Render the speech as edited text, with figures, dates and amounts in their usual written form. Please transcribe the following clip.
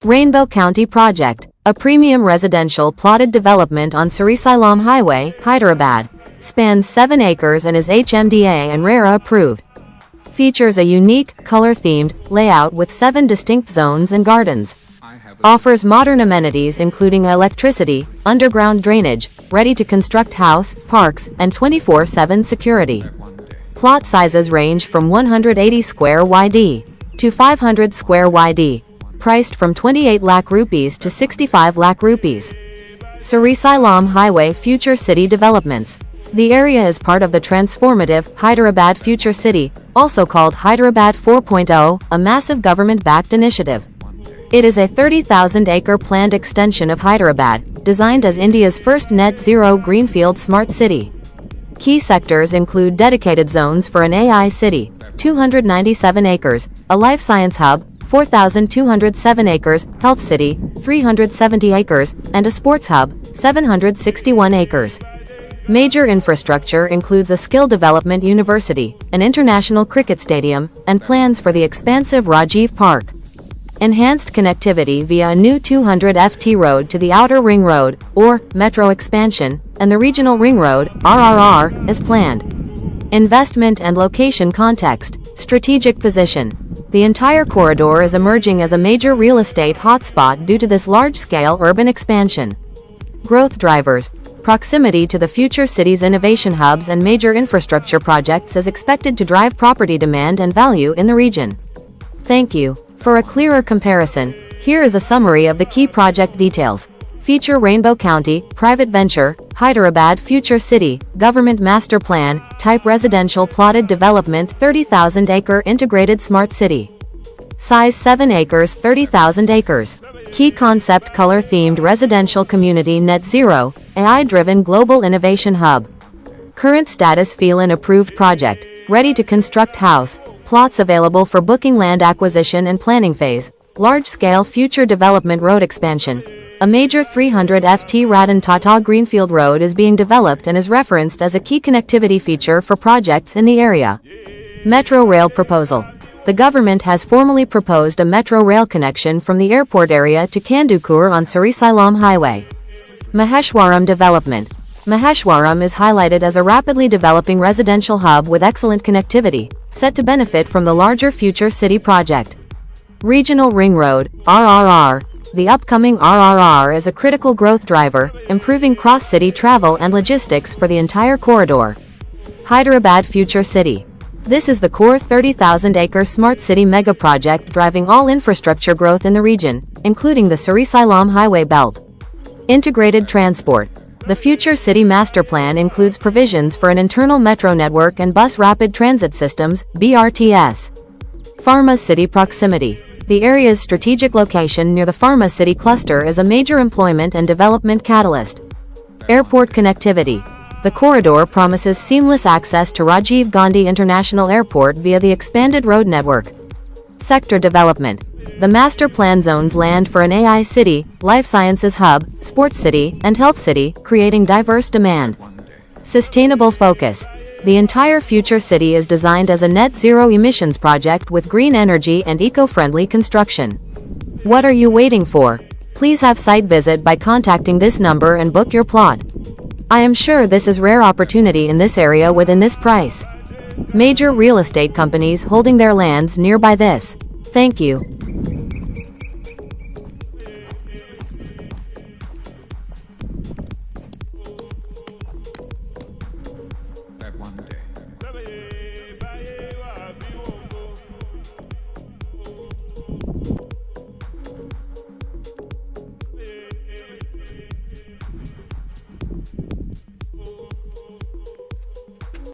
Rainbow County Project, a premium residential plotted development on Srisailam Highway, Hyderabad. Spans 7 acres and is HMDA and RERA-approved. Features a unique, color-themed layout with 7 distinct zones and gardens. Offers modern amenities including electricity, underground drainage, ready-to-construct house, parks, and 24/7 security. Plot sizes range from 180 square YD to 500 square YD. Priced from 28 lakh rupees to 65 lakh rupees. Srisailam Highway Future City Developments. The area is part of the transformative Hyderabad Future City, also called Hyderabad 4.0, a massive government-backed initiative. It is a 30,000-acre planned extension of Hyderabad, designed as India's first Net-Zero Greenfield Smart City. Key sectors include dedicated zones for an AI city, 297 acres, a life science hub, 4,207 acres, health city, 370 acres, and a sports hub, 761 acres. Major infrastructure includes a skill development university, an international cricket stadium, and plans for the expansive Rajiv Park. Enhanced connectivity via a new 200 FT road to the Outer Ring Road, or Metro expansion, and the Regional Ring Road, RRR, is planned. Investment and location context. Strategic position. The entire corridor is emerging as a major real estate hotspot due to this large-scale urban expansion. Growth drivers. Proximity to the future city's innovation hubs and major infrastructure projects is expected to drive property demand and value in the region. Thank you. For a clearer comparison, here is a summary of the key project details. Feature Rainbow County, Private Venture, Hyderabad Future City, Government Master Plan, Type Residential Plotted Development 30,000-acre Integrated Smart City. Size 7 acres 30,000 acres. Key concept color-themed residential community net zero, AI-driven global innovation hub. Current status feel an approved project, ready to construct house, plots available for booking land acquisition and planning phase, large-scale future development road expansion. A major 300 FT Ratan Tata Greenfield Road is being developed and is referenced as a key connectivity feature for projects in the area. Metro Rail Proposal. The government has formally proposed a metro rail connection from the airport area to Kandukur on Srisailam Highway. Maheshwaram Development. Maheshwaram is highlighted as a rapidly developing residential hub with excellent connectivity, set to benefit from the larger future city project. Regional Ring Road, RRR. The upcoming RRR is a critical growth driver, improving cross-city travel and logistics for the entire corridor. Hyderabad Future City. This is the core 30,000-acre smart city mega project driving all infrastructure growth in the region, including the Srisailam Highway belt. Integrated transport. The Future City Master Plan includes provisions for an internal metro network and bus rapid transit systems, BRTS. Pharma City Proximity. The area's strategic location near the Pharma City cluster is a major employment and development catalyst. Airport connectivity. The corridor promises seamless access to Rajiv Gandhi International Airport via the expanded road network. Sector development. The master plan zones land for an AI city, life sciences hub, sports city, and health city, creating diverse demand. Sustainable focus. The entire future city is designed as a net zero emissions project with green energy and eco-friendly construction. What are you waiting for? Please have site visit by contacting this number and book your plot. I am sure this is rare opportunity in this area within this price. Major real estate companies holding their lands nearby this. Thank you.